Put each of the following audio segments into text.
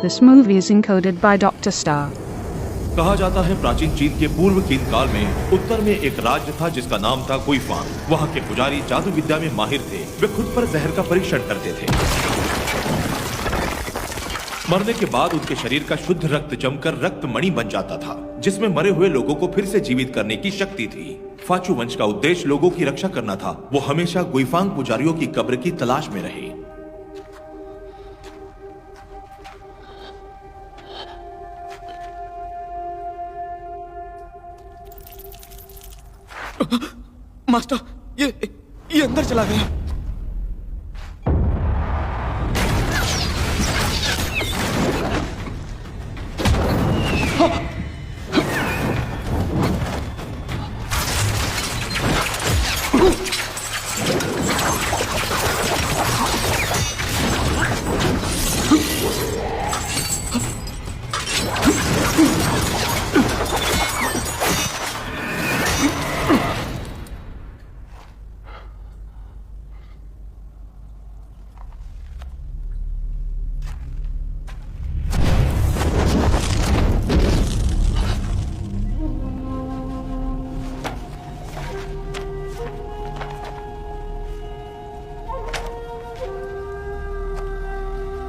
This movie is encoded by Dr. Star. कहा जाता है प्राचीन चीन के पूर्व कीन काल में उत्तर में एक राज्य था जिसका नाम था गुइफांग। वहाँ के पुजारी जादू विद्या में माहिर थे। वे खुद पर जहर का परीक्षण करते थे। मरने के बाद उनके शरीर का शुद्ध रक्त जमकर रक्त मणि बन जाता था, जिसमें मरे हुए लोगों को फिर से जीवित करने की शक्ति थी। फाचू वंश का उद्देश्य लोगों की रक्षा करना था। वो हमेशा गुइफांग पुजारियों की कब्र की तलाश में रहे। मास्टर, ये अंदर चला गया।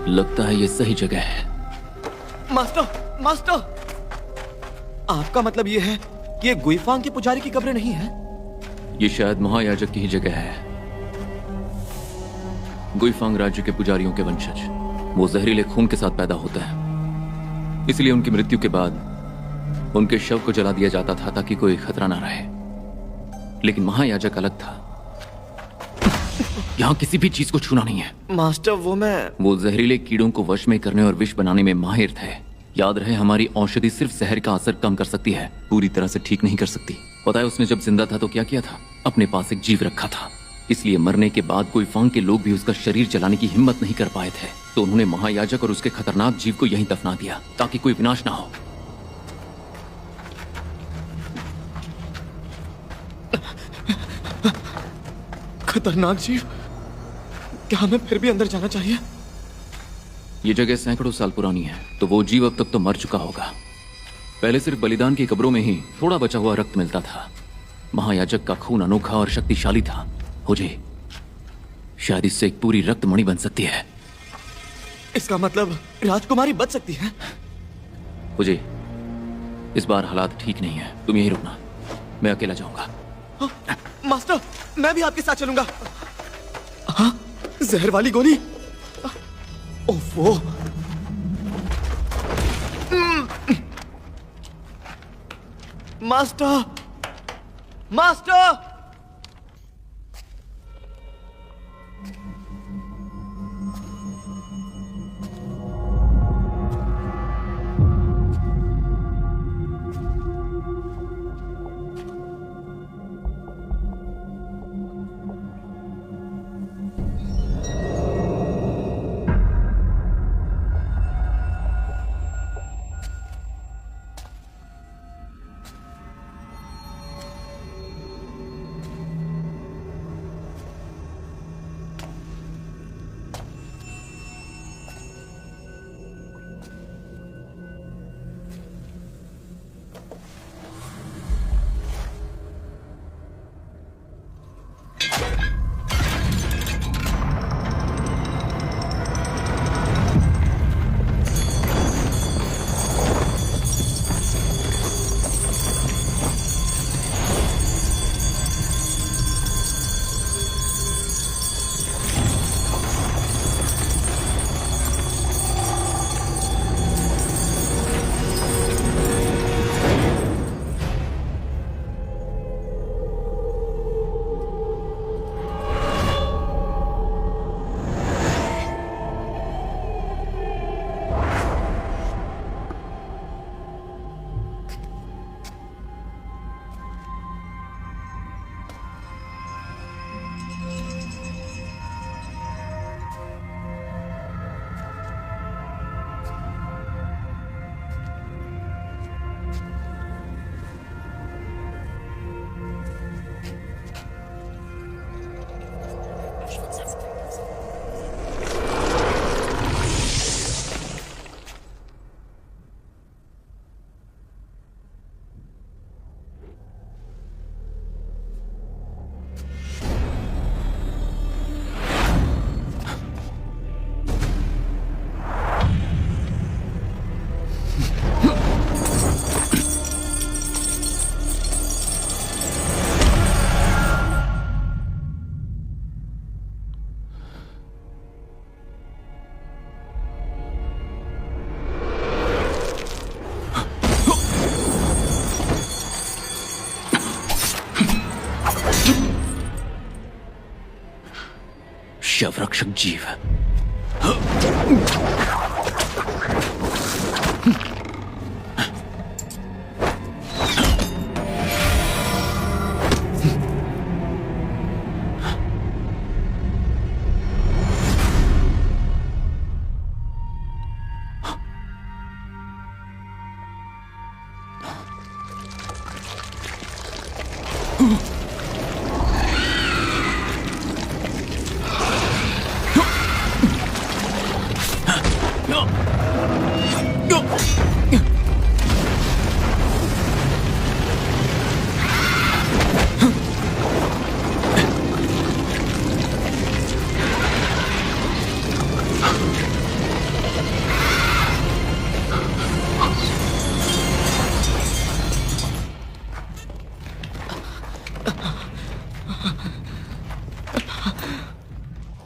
लगता है ये सही जगह है। मास्टर, आपका मतलब ये है कि ये गुइफांग के पुजारी की कब्र नहीं है? ये शायद महायाजक की ही जगह है। गुइफांग राज्य के पुजारियों के वंशज वो जहरीले खून के साथ पैदा होते हैं, इसलिए उनकी मृत्यु के बाद उनके शव को जला दिया जाता था ताकि कोई खतरा ना रहे। लेकिन महायाजक अलग था। यहाँ किसी भी चीज को छूना नहीं है। मास्टर, वो जहरीले कीड़ों को वश में करने और विष बनाने में माहिर थे। याद रहे, हमारी औषधि सिर्फ जहर का असर कम कर सकती है, पूरी तरह से ठीक नहीं कर सकती। पता है उसने जब जिंदा था तो क्या किया था? अपने पास एक जीव रखा था। इसलिए मरने के बाद गुइफांग के लोग भी उसका शरीर जलाने की हिम्मत नहीं कर पाए थे, तो उन्होंने महायाजक और उसके खतरनाक जीव को यहीं दफना दिया ताकि कोई विनाश ना हो। खतरनाक जीव? क्या हमें फिर भी अंदर जाना चाहिए? ये जगह सैकड़ों साल पुरानी है, तो वो जीव अब तक तो मर चुका होगा। पहले सिर्फ बलिदान की कब्रों में ही थोड़ा बचा हुआ रक्त मिलता था। महायाजक का खून अनोखा और शक्तिशाली था। मुझे शायद इससे एक पूरी रक्त मणि बन सकती है। इसका मतलब राजकुमारी बच सकती है? मुझे इस बार हालात ठीक नहीं है, तुम यहीं रुकना, मैं अकेला जाऊंगा। मास्टर, मैं भी आपके साथ चलूंगा। हाँ, जहर वाली गोली। ओफो। मास्टर! शवरक्षक जीव।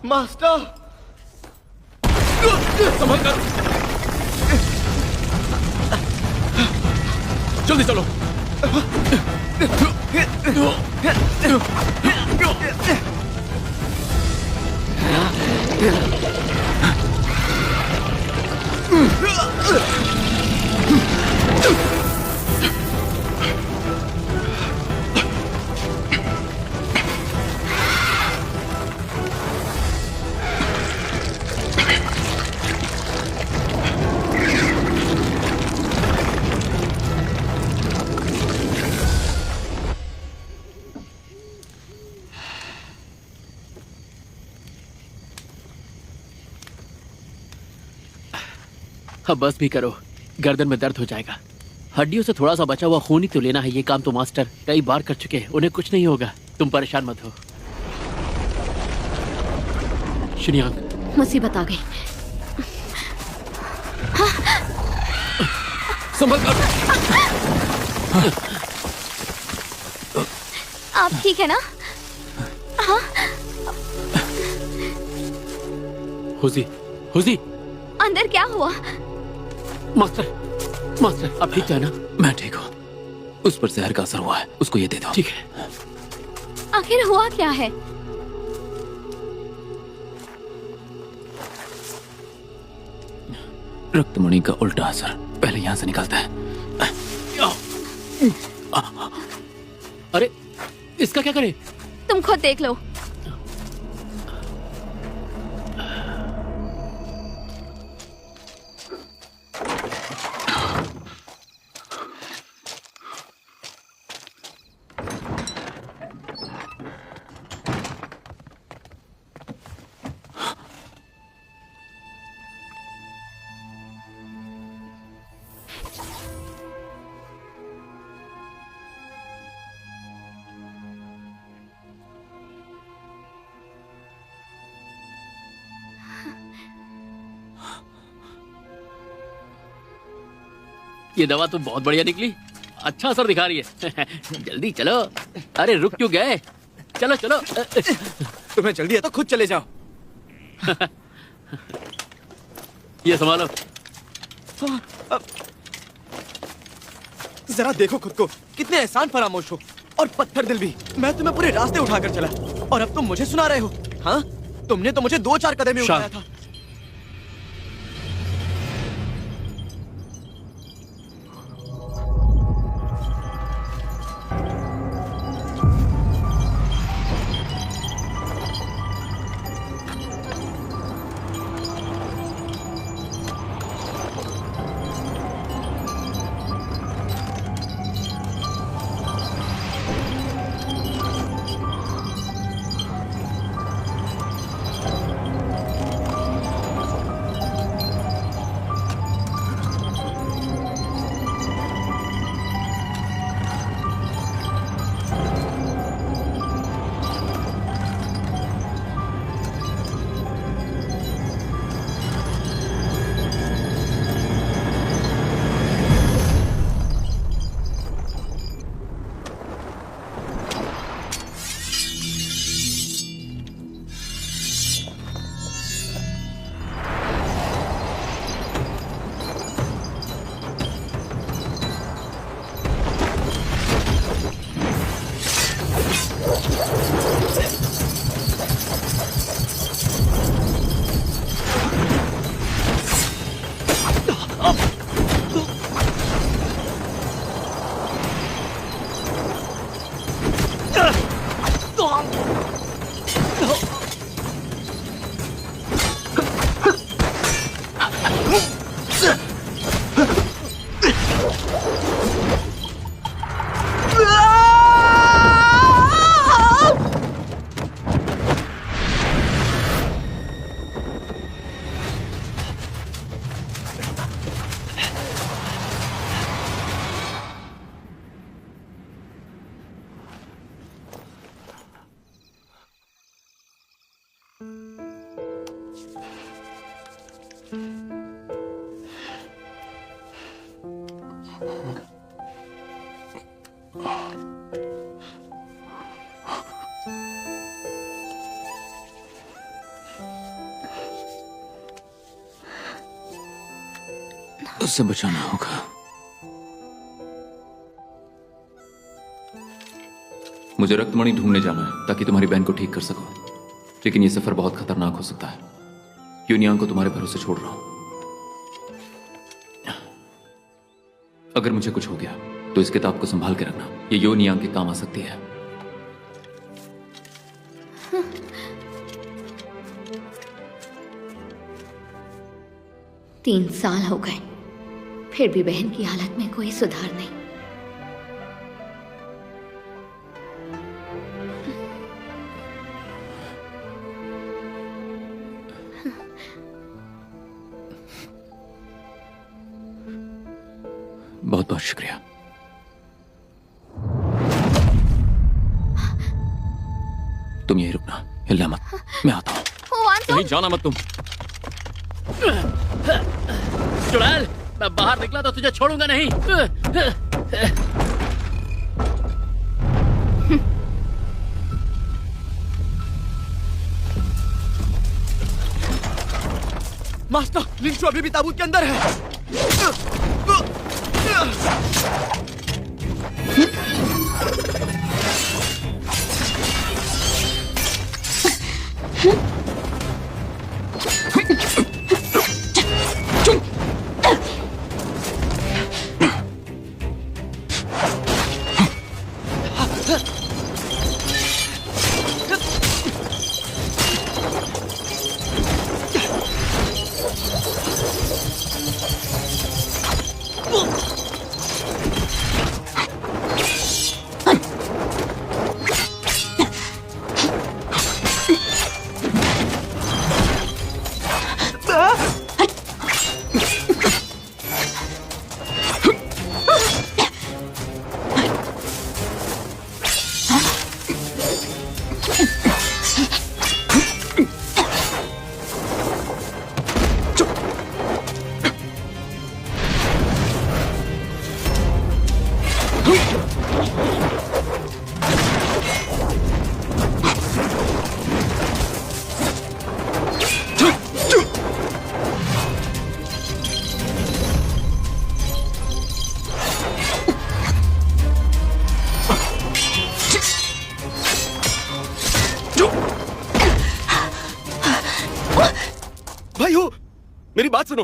मास्टर, संभल कर, जल्दी चलो। अब बस भी करो, गर्दन में दर्द हो जाएगा। हड्डियों से थोड़ा सा बचा हुआ खून ही तो लेना है। ये काम तो मास्टर कई बार कर चुके हैं, उन्हें कुछ नहीं होगा। तुम परेशान मत हो। शुनियांग, मुसीबत आ गई। संभल कर। आप ठीक है ना? हाँ? हुजी, हुजी, अंदर क्या हुआ? मास्टर, मास्टर, आप ठीक है ना? मैं ठीक हूँ। उस पर जहर का असर हुआ है, उसको ये दे दो। ठीक है। आखिर हुआ क्या है? रक्तमणि का उल्टा असर। पहले यहाँ से निकलता है। अरे, इसका क्या करें? तुम खुद देख लो। ये दवा तो बहुत बढ़िया निकली, अच्छा असर दिखा रही है। जल्दी चलो। अरे रुक क्यों गए? चलो चलो। तुम्हें जल्दी है तो खुद चले जाओ। ये संभालो। जरा देखो खुद को, कितने एहसान फरामोश हो और पत्थर दिल भी। मैं तुम्हें पूरे रास्ते उठाकर चला और अब तुम मुझे सुना रहे हो? हाँ, तुमने तो मुझे 2-4 कदम ही उठाया था। उससे बचाना होगा। मुझे रक्तमणि ढूंढने जाना है ताकि तुम्हारी बहन को ठीक कर सको, लेकिन यह सफर बहुत खतरनाक हो सकता है। यूनियांग को तुम्हारे भरोसे छोड़ रहा हूं। अगर मुझे कुछ हो गया तो इस किताब को संभाल के रखना, ये यूनियांग के काम आ सकती है। तीन साल हो गए, फिर भी बहन की हालत में कोई सुधार नहीं। बहुत बहुत शुक्रिया। तुम यहीं रुकना, हिलना मत। मैं आता हूं। कहीं जाना मत तुम। चुड़ैल, मैं बाहर निकला तो तुझे छोड़ूंगा नहीं। मास्टर, लिंचू अभी भी ताबूत के अंदर है। भाई हो, मेरी बात सुनो।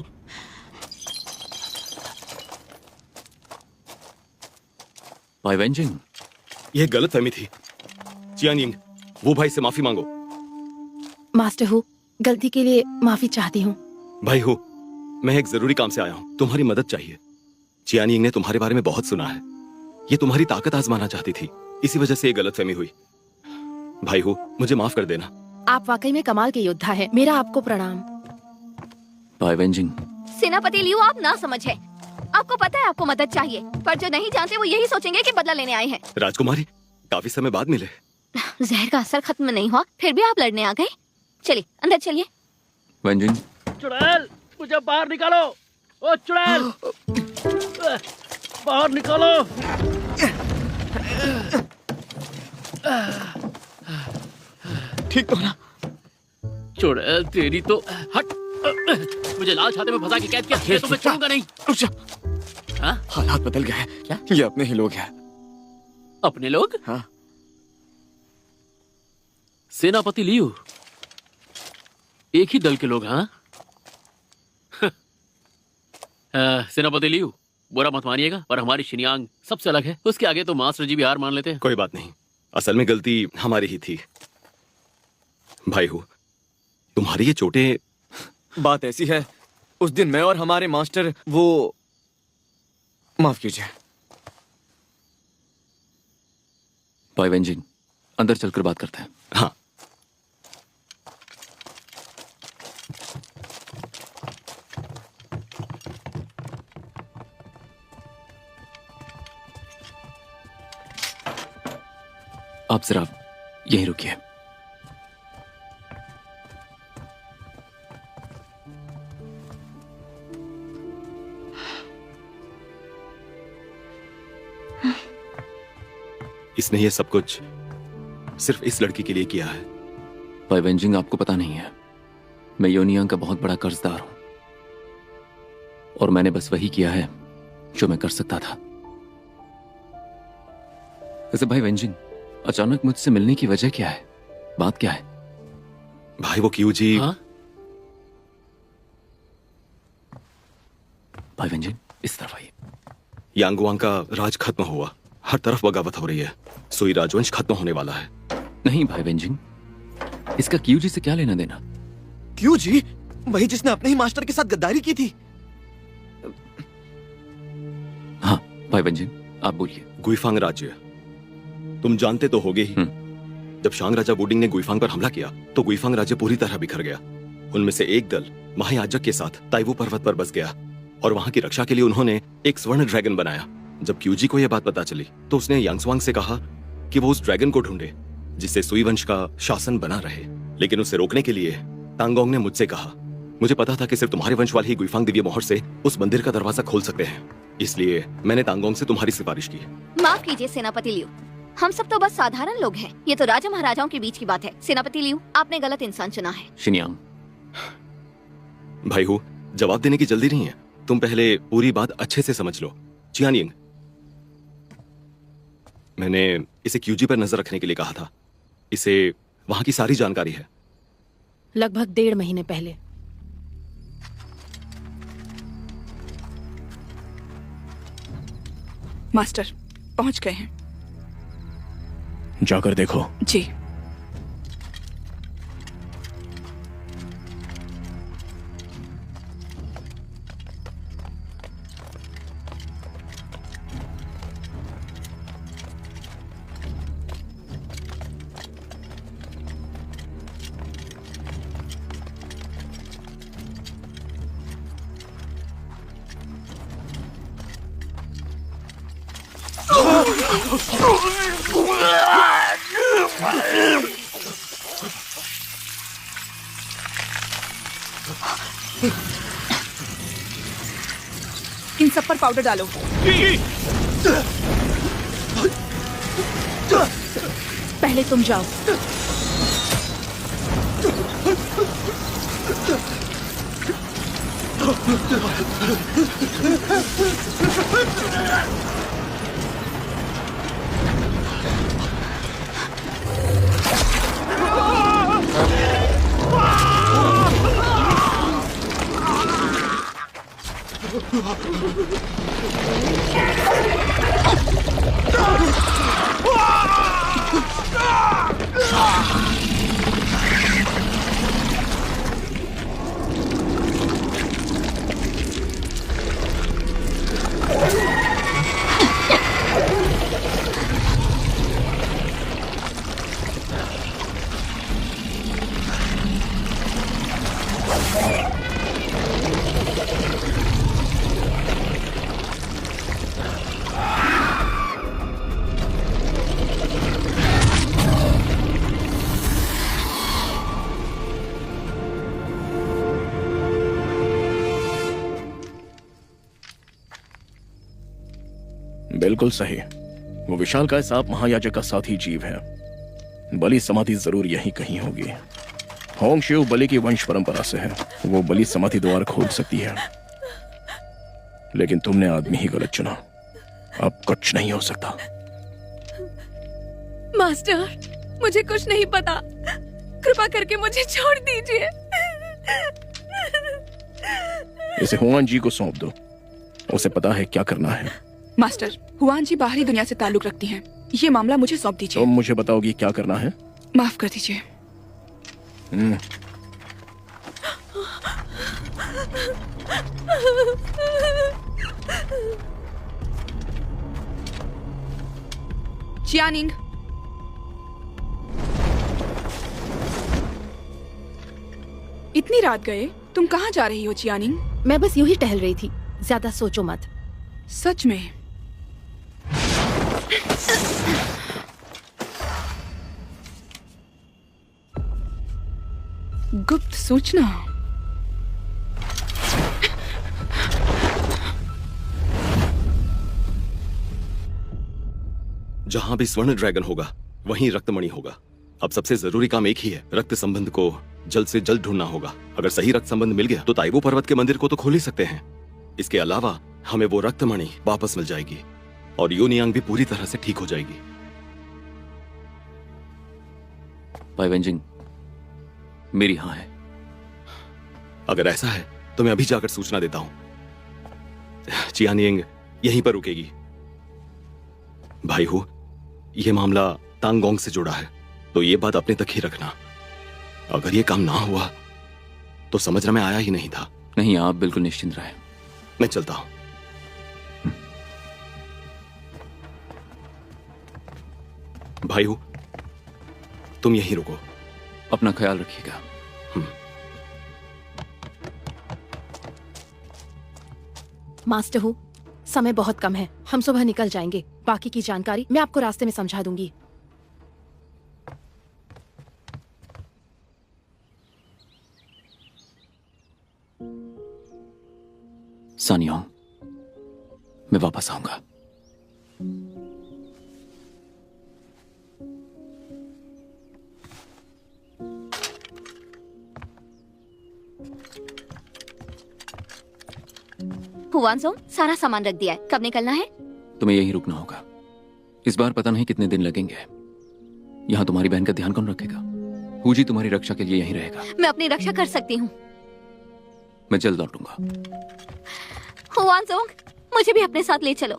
भाई वेंजिंग, यह गलतफहमी थी। चियानिंग, वो भाई से माफी मांगो। मास्टर हु, गलती के लिए माफी चाहती हूँ। भाई हो, मैं एक जरूरी काम से आया हूँ, तुम्हारी मदद चाहिए। चियानिंग ने तुम्हारे बारे में बहुत सुना है। ये तुम्हारी ताकत आजमाना चाहती थी, इसी वजह से ये गलतफहमी हुई। भाई हो, मुझे माफ कर देना। आप वाकई में कमाल के योद्धा हैं। मेरा आपको प्रणाम। भाई वेंजिंग, सेनापति लियू, आप ना समझे। आपको पता है आपको मदद चाहिए, पर जो नहीं जानते वो यही सोचेंगे कि बदला लेने आए हैं। राजकुमारी, काफी समय बाद मिले। जहर का असर खत्म नहीं हुआ, फिर भी आप लड़ने आ गए। चलिए अंदर चलिए। वेंजिंग, चुड़ैल, मुझे बाहर निकालो। ओ चुड़ैल, बाहर निकालो। ठीक तो ना? चुड़ैल तेरी तो हट। मुझे लाल छाते में फंसा के कैद किया, ये तो मैं छोड़ूंगा नहीं। हाँ? हालात बदल गए हैं। क्या? ये अपने ही लोग हैं। अपने लोग? हाँ। सेनापति लियू, एक ही दल के लोग। हाँ? सेनापति लियू, बुरा मत मानिएगा, पर हमारी शिनियांग सबसे अलग है। उसके आगे तो मास्टर जी भी हार मान लेते हैं। कोई बात नहीं, असल में गलती हमारी ही थी। भाई हो, तुम्हारी ये चोटें। बात ऐसी है, उस दिन मैं और हमारे मास्टर वो, माफ कीजिए। भाई वेंजिंग, अंदर चलकर बात करते हैं। हाँ। आप जरा यहीं रुकिए। इसने ये सब कुछ सिर्फ इस लड़की के लिए किया है। भाई वेंजिंग, आपको पता नहीं है, मैं योनियांग का बहुत बड़ा कर्जदार हूं और मैंने बस वही किया है जो मैं कर सकता था। वैसे भाई वेंजिंग, अचानक मुझसे मिलने की वजह क्या है? बात क्या है? भाई वो क्यूजी। हाँ? भाई वेंजिंग, इस तरफ आइए। यांगवांग का राज खत्म हुआ, हर तरफ बगावत हो रही है। सुई राजवंश खत्म होने वाला है। नहीं भाई वेंजिंग, इसका क्यूजी से क्या लेना देना? क्यों जी? वही जिसने अपने ही मास्टर के साथ गद्दारी की थी। हाँ भाई वेंजिंग, आप बोलिए। गुइफांग राज्य तुम जानते तो होगे ही। जब शांग राजा वुडिंग ने गुइफांग पर हमला किया तो गुइफांग राज्य पूरी तरह बिखर गया। उनमें से एक दल महायाजक के साथ ताइवू पर्वत पर बस गया और वहां की रक्षा के लिए उन्होंने एक स्वर्ण ड्रैगन बनाया। जब क्यूजी को यह बात पता चली तो उसने यांगसवांग से कहा कि वो उस ड्रैगन को ढूंढे जिससे सुई वंश का शासन बना रहे। लेकिन उसे रोकने के लिए तांगोंग ने मुझसे कहा, मुझे पता था कि सिर्फ तुम्हारे वंश वाले ही गुइफांग दिव्य मोहर से उस मंदिर का दरवाजा खोल सकते हैं, इसलिए मैंने तांगोंग से तुम्हारी सिफारिश की। माफ कीजिए सेनापति लियू, हम सब तो बस साधारण लोग हैं। ये तो राजा महाराजाओं के बीच की बात है। सेनापति लियू, आपने गलत इंसान चुना है। शिन्यांग, भाई हूँ, जवाब देने की जल्दी नहीं है, तुम पहले पूरी बात अच्छे से समझ लो। चियानिंग, मैंने इसे क्यूजी पर नजर रखने के लिए कहा था। इसे वहां की सारी जानकारी है। लगभग 1.5 महीने पहले। मास्टर पहुंच गए हैं। जाकर देखो। जी। इन सब पर पाउडर डालो। पहले तुम जाओ। बिल्कुल सही। वो विशालकाय सांप महायाजक का साथी जीव है। बलि समाधि जरूर यहीं कहीं होगी। होंग शिव बलि की वंश परंपरा से है। वो बलि समाधि द्वार खोल सकती है, लेकिन तुमने आदमी ही गलत चुना। अब कुछ नहीं हो सकता। मास्टर, मुझे कुछ नहीं पता। कृपा करके मुझे छोड़ दीजिए। इसे हुआन जी को सौंप दो। उसे पता है क्या करना है। मास्टर, हुआन जी बाहरी दुनिया से ताल्लुक रखती हैं। ये मामला मुझे सौंप दीजिए। तुम मुझे बताओगी क्या करना है? माफ कर दीजिए। चियानिंग, इतनी रात गए, तुम कहाँ जा रही हो चियानिंग? मैं बस यूं ही टहल रही थी, ज्यादा सोचो मत। सच में? गुप्त सूचना? जहां भी स्वर्ण ड्रैगन होगा वहीं रक्तमणि होगा। अब सबसे जरूरी काम एक ही है, रक्त संबंध को जल्द से जल्द ढूंढना होगा। अगर सही रक्त संबंध मिल गया तो ताइबो पर्वत के मंदिर को तो खोल ही सकते हैं। इसके अलावा हमें वो रक्तमणि वापस मिल जाएगी और यूनियांग भी पूरी तरह से ठीक हो जाएगी। भाई वेंजिंग, मेरी हाँ है। अगर ऐसा है तो मैं अभी जाकर सूचना देता हूं। चियानिंग यहीं पर रुकेगी। भाई हो, यह मामला तांगोंग से जुड़ा है, तो ये बात अपने तक ही रखना। अगर ये काम ना हुआ तो समझना मैं आया ही नहीं था। नहीं, आप बिल्कुल निश्चिंत रहे। मैं चलता हूं। भाई हो, तुम यहीं रुको। अपना ख्याल रखिएगा। मास्टर हूँ, समय बहुत कम है, हम सुबह निकल जाएंगे। बाकी की जानकारी मैं आपको रास्ते में समझा दूंगी। सानियोंग, मैं वापस आऊंगा। हुआनसोंग, सारा सामान रख दिया है, कब निकलना है? तुम्हें यहीं रुकना होगा। इस बार पता नहीं कितने दिन लगेंगे। यहाँ तुम्हारी बहन का ध्यान कौन रखेगा? हुजी तुम्हारी रक्षा के लिए यहीं रहेगा। मैं अपनी रक्षा कर सकती हूँ। मैं जल्द लौटूंगा। हुआनसोंग, मुझे भी अपने साथ ले चलो।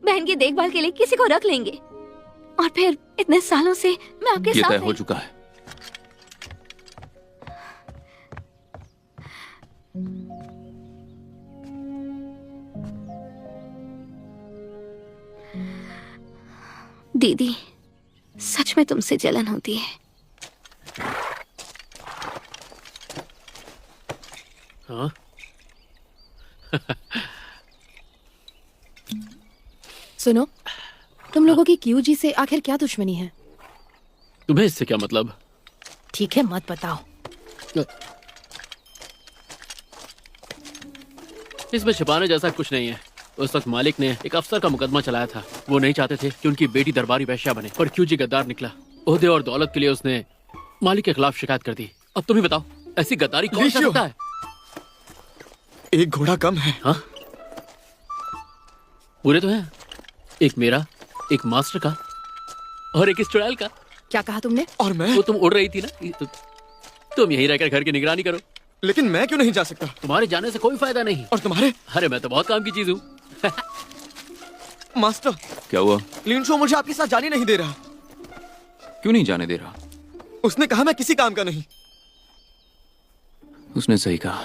बहन की देखभाल के लिए किसी को रख लेंगे। और फिर इतने सालों से मैं आपके ये साथ तय हो चुका है। दीदी, सच में तुमसे जलन होती है। हाँ? सुनो, तुम लोगों की क्यूजी से आखिर क्या दुश्मनी है? तुम्हें इससे क्या मतलब? ठीक है, मत बताओ। इसमें छिपाने जैसा कुछ नहीं है। उस वक्त मालिक ने एक अफसर का मुकदमा चलाया था। वो नहीं चाहते थे कि उनकी बेटी दरबारी वैश्या बने, पर क्यूजी गद्दार निकला। ओहदे और दौलत के लिए उसने मालिक के खिलाफ शिकायत कर दी। अब तुम ही बताओ, ऐसी गद्दारी कौन कर सकता है? एक घोड़ा कम है। हाँ, पूरे तो हैं। एक मेरा, एक मास्टर का और एक इस चुड़ैल का। क्या कहा तुमने? और मैं? वो तुम उड़ रही थी ना, तुम यहीं रहकर घर की निगरानी करो। लेकिन मैं क्यों नहीं जा सकता? तुम्हारे जाने से कोई फायदा नहीं। और तुम्हारे? अरे मैं तो बहुत काम की चीज हूँ। मास्टर, क्या हुआ? लिनशो मुझे आपके साथ जाने नहीं दे रहा। क्यों नहीं जाने दे रहा? उसने कहा मैं किसी काम का नहीं। उसने सही कहा।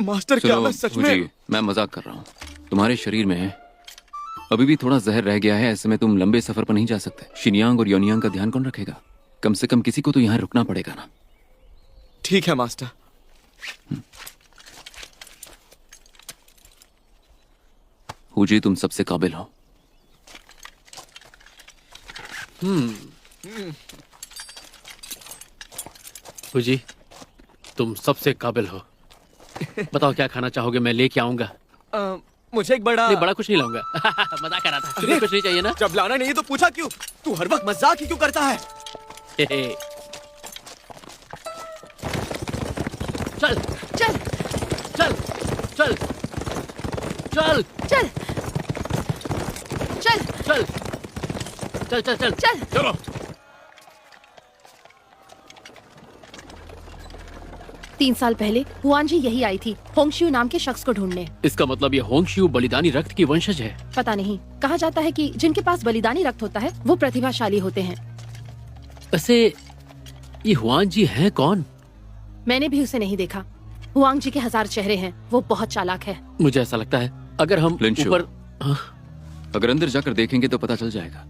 मास्टर, क्या मैं सच में? मैं मजाक कर रहा हूँ। तुम्हारे शरीर में अभी भी थोड़ा जहर रह गया है। ऐसे में तुम लंबे सफर पर नहीं जा सकते। शिनियांग और योनियांग का ध्यान कौन रखेगा? कम से कम किसी को तो यहाँ रुकना पड़ेगा ना। ठीक है मास्टर। हुजी, तुम सबसे काबिल हो। हुजी, तुम सबसे काबिल हो। बताओ क्या खाना चाहोगे, मैं लेके आऊंगा। मुझे एक बड़ा... नहीं, बड़ा कुछ नहीं लाऊंगा। मजाक कर रहा था। तुम्हें कुछ नहीं चाहिए ना? जब लाना नहीं तो पूछा क्यों? तू हर वक्त मजाक ही क्यों करता है? चल चल चल चल चल चल चल चल चल चल चल चल। चलो। तीन साल पहले हुआनजी यही आई थी होंगशियो नाम के शख्स को ढूंढने। इसका मतलब ये होंगशियो बलिदानी रक्त की वंशज है। पता नहीं, कहा जाता है कि जिनके पास बलिदानी रक्त होता है वो प्रतिभाशाली होते हैं। वैसे ये हुआन जी हैं कौन? मैंने भी उसे नहीं देखा। हुआंग जी के 1000 चेहरे हैं, वो बहुत चालाक है। मुझे ऐसा लगता है अगर हम लिनशो, ऊपर अगर अंदर जाकर देखेंगे तो पता चल जाएगा।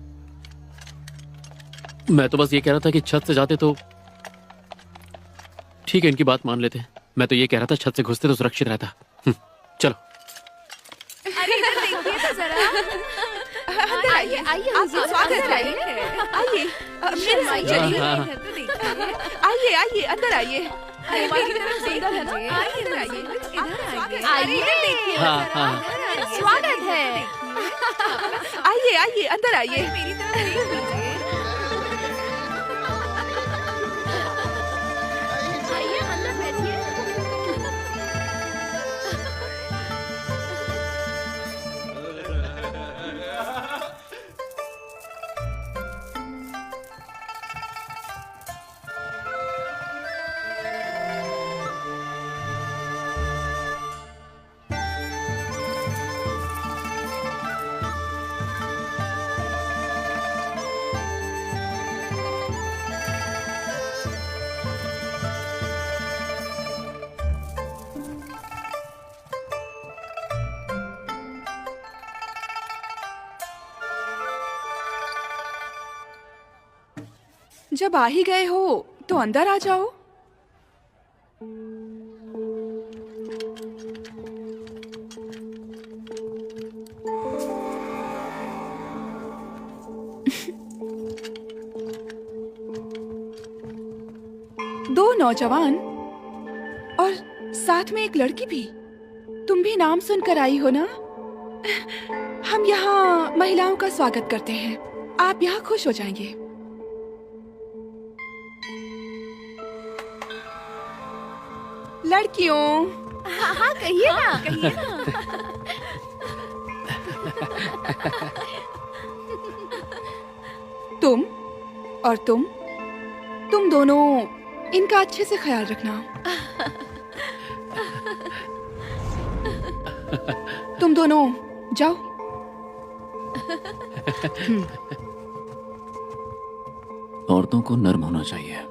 मैं तो बस ये कह रहा था कि छत से जाते तो ठीक है, इनकी बात मान लेते हैं। मैं तो ये कह रहा था छत से घुसते तो सुरक्षित रहता। चलो। अरे इधर देखिए तो जरा। आइए आइए, आपका स्वागत है। आइए, शर्माइए चलिए, हाँ। इधर तो देखिए। आइए आइए, अंदर आइए। सुंदर है ना? इधर आइए, इधर आइए। हाँ हाँ स्वागत है। आइए आइए अंदर आइए। मेरी तरफ देख लीजिए। आइए अंदर बैठिए। जब आ ही गए हो तो अंदर आ जाओ। दो नौजवान और साथ में एक लड़की भी। तुम भी नाम सुनकर आई हो ना? हम यहाँ महिलाओं का स्वागत करते हैं। आप यहाँ खुश हो जाएंगे। लड़कियों, हाँ कहिए ना। कहिए ना। तुम और तुम दोनों इनका अच्छे से ख्याल रखना। तुम दोनों जाओ। औरतों को नर्म होना चाहिए।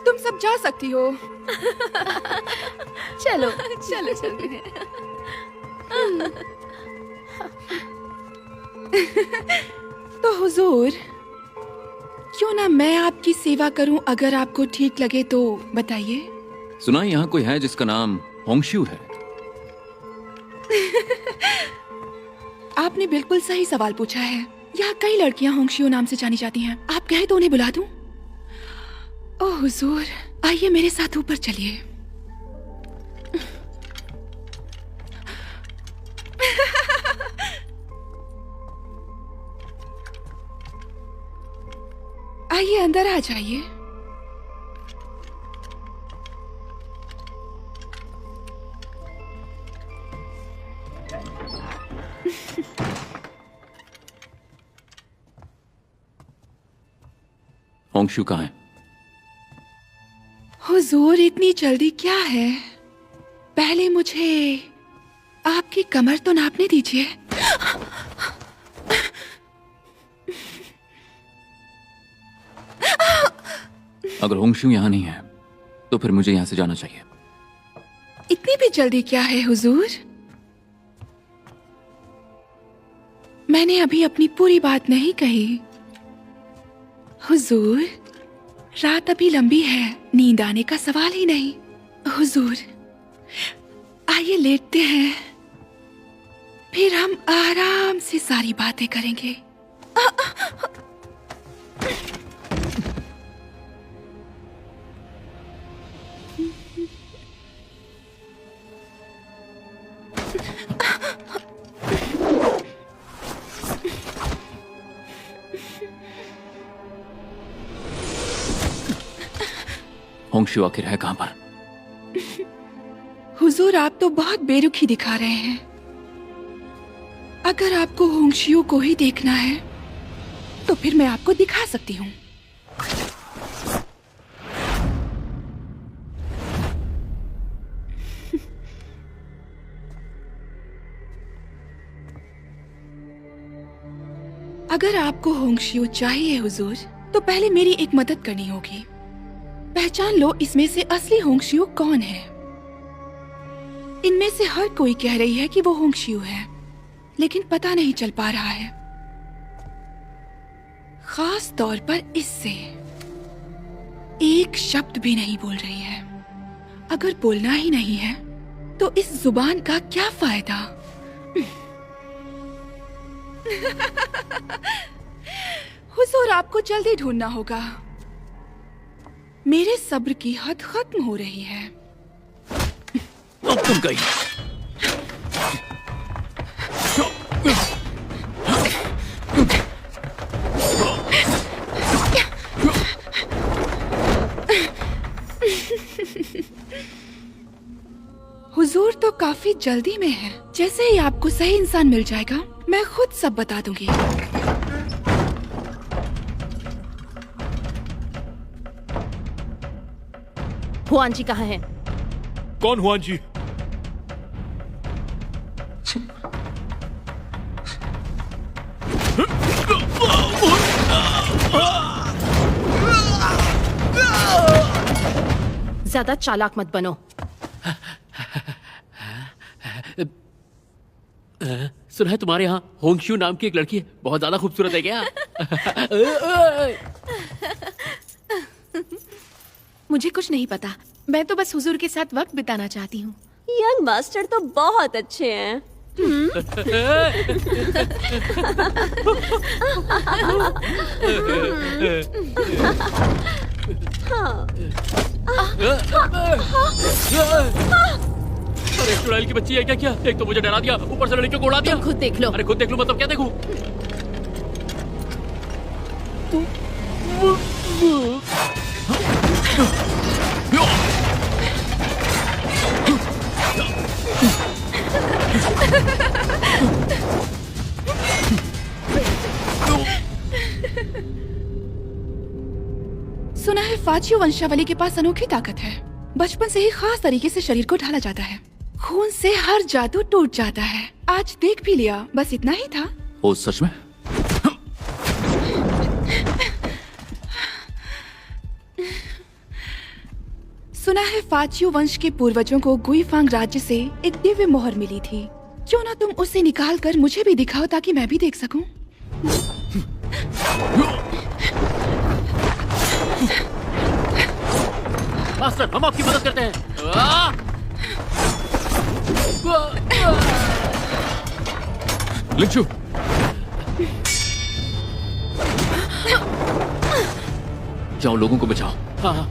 तुम सब जा सकती हो। चलो चलो चलते हैं। तो हुजूर, क्यों ना मैं आपकी सेवा करूं? अगर आपको ठीक लगे तो बताइए। सुना यहाँ कोई है जिसका नाम होंगशू है? आपने बिल्कुल सही सवाल पूछा है। यहाँ कई लड़कियां होंगशियो नाम से जानी जाती हैं। आप कहे तो उन्हें बुला दूं? ओह हुजूर, आइए मेरे साथ ऊपर चलिए। आइए अंदर आ जाइए। होंगशू कहाँ है? हुजूर, इतनी जल्दी क्या है? पहले मुझे आपकी कमर तो नापने दीजिए। अगर होंगशू यहाँ नहीं है तो फिर मुझे यहाँ से जाना चाहिए। इतनी भी जल्दी क्या है हुजूर? मैंने अभी अपनी पूरी बात नहीं कही। हुजूर, रात अभी लंबी है, नींद आने का सवाल ही नहीं। हुजूर, आइए लेटते हैं, फिर हम आराम से सारी बातें करेंगे। होंगशू आखिर है कहां पर? हुजूर, आप तो बहुत बेरुखी दिखा रहे हैं। अगर आपको होंगशियो को ही देखना है तो फिर मैं आपको दिखा सकती हूँ। अगर आपको होंगशियो चाहिए हुजूर, तो पहले मेरी एक मदद करनी होगी। पहचान लो इसमें से असली होंगशियो कौन है। इनमें से हर कोई कह रही है कि वो होंगशियो है, लेकिन पता नहीं चल पा रहा है। खास तौर पर इससे एक शब्द भी नहीं बोल रही है। अगर बोलना ही नहीं है तो इस जुबान का क्या फायदा? हुजूर, आपको जल्दी ढूंढना होगा। मेरे सब्र की हद खत्म हो रही है। अब तुम गई। हुजूर तो काफी जल्दी में है। जैसे ही आपको सही इंसान मिल जाएगा, मैं खुद सब बता दूंगी। हुआन जी कहाँ हैं? कौन हुआन जी? ज्यादा चालाक मत बनो। सुना है तुम्हारे यहाँ होंगशू नाम की एक लड़की है, बहुत ज्यादा खूबसूरत है क्या? मुझे कुछ नहीं पता, मैं तो बस हुजूर के साथ वक्त बिताना चाहती हूँ। यंग मास्टर तो बहुत अच्छे हैं। अरे चुड़ैल की बच्ची है क्या? एक तो मुझे डरा दिया, ऊपर से लड़कियों को उड़ा दिया। तुम खुद देख लो। अरे खुद देख लो मतलब क्या देखूं? सुना है फाचियो वंशावली के पास अनोखी ताकत है। बचपन से ही खास तरीके से शरीर को ढाला जाता है। खून से हर जादू टूट जाता है। आज देख भी लिया, बस इतना ही था। ओ सच में? सुना है फाचियो वंश के पूर्वजों को गुईफांग राज्य से एक दिव्य मोहर मिली थी। क्यों ना तुम उसे निकाल कर मुझे भी दिखाओ ताकि मैं भी देख सकूं। मास्टर, हम आपकी मदद करते हैं। लिंचू, जाओ लोगों को बचाओ। हाँ हाँ।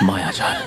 मायाजाल।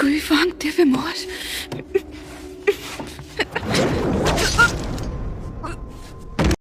गुइफांग दिव्य मोर